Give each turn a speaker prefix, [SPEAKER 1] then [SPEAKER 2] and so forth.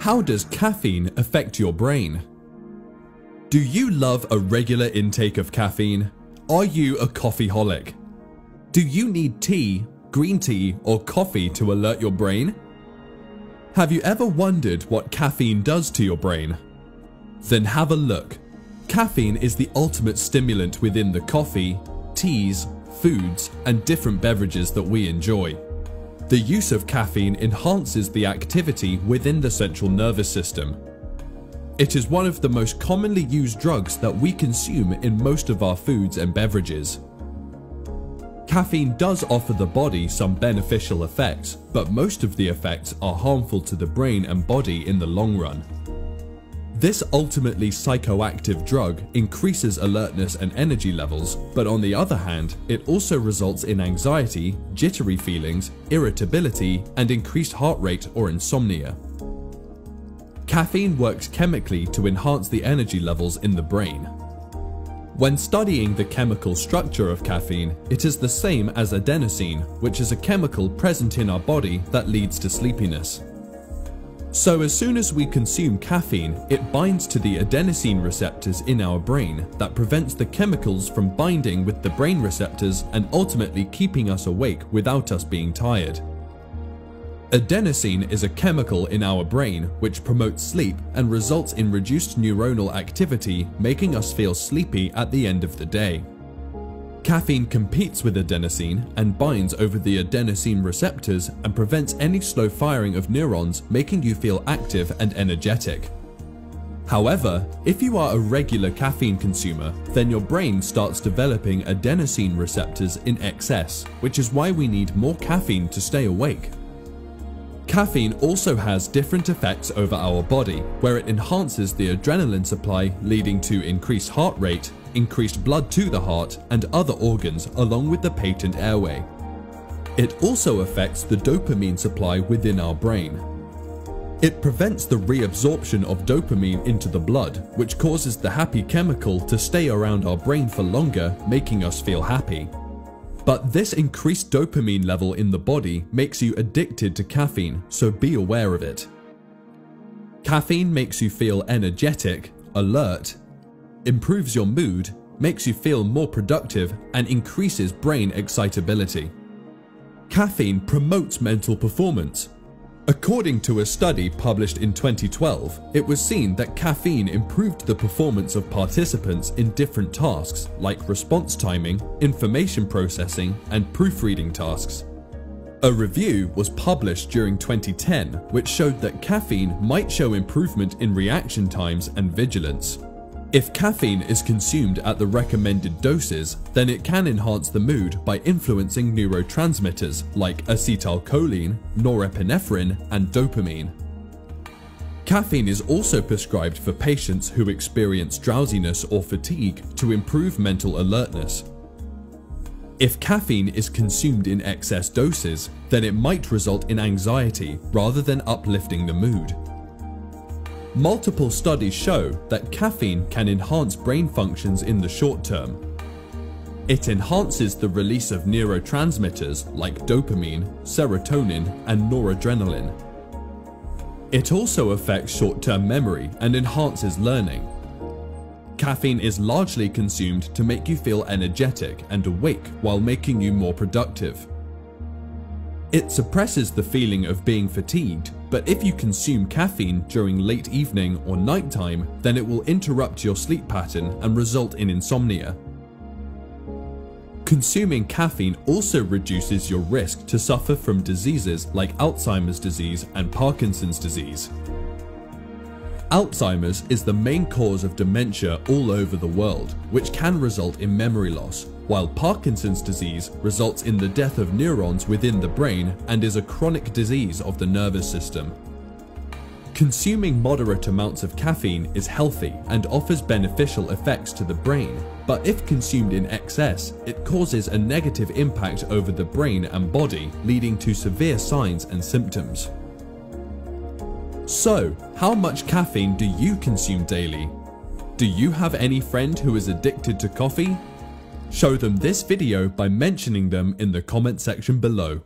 [SPEAKER 1] How does caffeine affect your brain? Do you love a regular intake of caffeine? Are you a coffeeholic? Do you need tea, green tea, or coffee to alert your brain? Have you ever wondered what caffeine does to your brain? Then have a look. Caffeine is the ultimate stimulant within the coffee, teas, foods, and different beverages that we enjoy. The use of caffeine enhances the activity within the central nervous system. It is one of the most commonly used drugs that we consume in most of our foods and beverages. Caffeine does offer the body some beneficial effects, but most of the effects are harmful to the brain and body in the long run. This ultimately psychoactive drug increases alertness and energy levels, but on the other hand, it also results in anxiety, jittery feelings, irritability, and increased heart rate or insomnia. Caffeine works chemically to enhance the energy levels in the brain. When studying the chemical structure of caffeine, it is the same as adenosine, which is a chemical present in our body that leads to sleepiness. So as soon as we consume caffeine, it binds to the adenosine receptors in our brain that prevents the chemicals from binding with the brain receptors and ultimately keeping us awake without us being tired. Adenosine is a chemical in our brain which promotes sleep and results in reduced neuronal activity, making us feel sleepy at the end of the day. Caffeine competes with adenosine and binds over the adenosine receptors and prevents any slow firing of neurons, making you feel active and energetic. However, if you are a regular caffeine consumer, then your brain starts developing adenosine receptors in excess, which is why we need more caffeine to stay awake. Caffeine also has different effects over our body, where it enhances the adrenaline supply, leading to increased heart rate, increased blood to the heart, and other organs along with the patent airway. It also affects the dopamine supply within our brain. It prevents the reabsorption of dopamine into the blood, which causes the happy chemical to stay around our brain for longer, making us feel happy. But this increased dopamine level in the body makes you addicted to caffeine, so be aware of it. Caffeine makes you feel energetic, alert, improves your mood, makes you feel more productive, and increases brain excitability. Caffeine promotes mental performance. According to a study published in 2012, it was seen that caffeine improved the performance of participants in different tasks like response timing, information processing, and proofreading tasks. A review was published during 2010 which showed that caffeine might show improvement in reaction times and vigilance. If caffeine is consumed at the recommended doses, then it can enhance the mood by influencing neurotransmitters like acetylcholine, norepinephrine, and dopamine. Caffeine is also prescribed for patients who experience drowsiness or fatigue to improve mental alertness. If caffeine is consumed in excess doses, then it might result in anxiety rather than uplifting the mood. Multiple studies show that caffeine can enhance brain functions in the short term. It enhances the release of neurotransmitters like dopamine, serotonin, and noradrenaline. It also affects short-term memory and enhances learning. Caffeine is largely consumed to make you feel energetic and awake while making you more productive. It suppresses the feeling of being fatigued, but if you consume caffeine during late evening or nighttime, then it will interrupt your sleep pattern and result in insomnia. Consuming caffeine also reduces your risk to suffer from diseases like Alzheimer's disease and Parkinson's disease. Alzheimer's is the main cause of dementia all over the world, which can result in memory loss, while Parkinson's disease results in the death of neurons within the brain and is a chronic disease of the nervous system. Consuming moderate amounts of caffeine is healthy and offers beneficial effects to the brain, but if consumed in excess, it causes a negative impact over the brain and body, leading to severe signs and symptoms. So, how much caffeine do you consume daily? Do you have any friend who is addicted to coffee? Show them this video by mentioning them in the comment section below.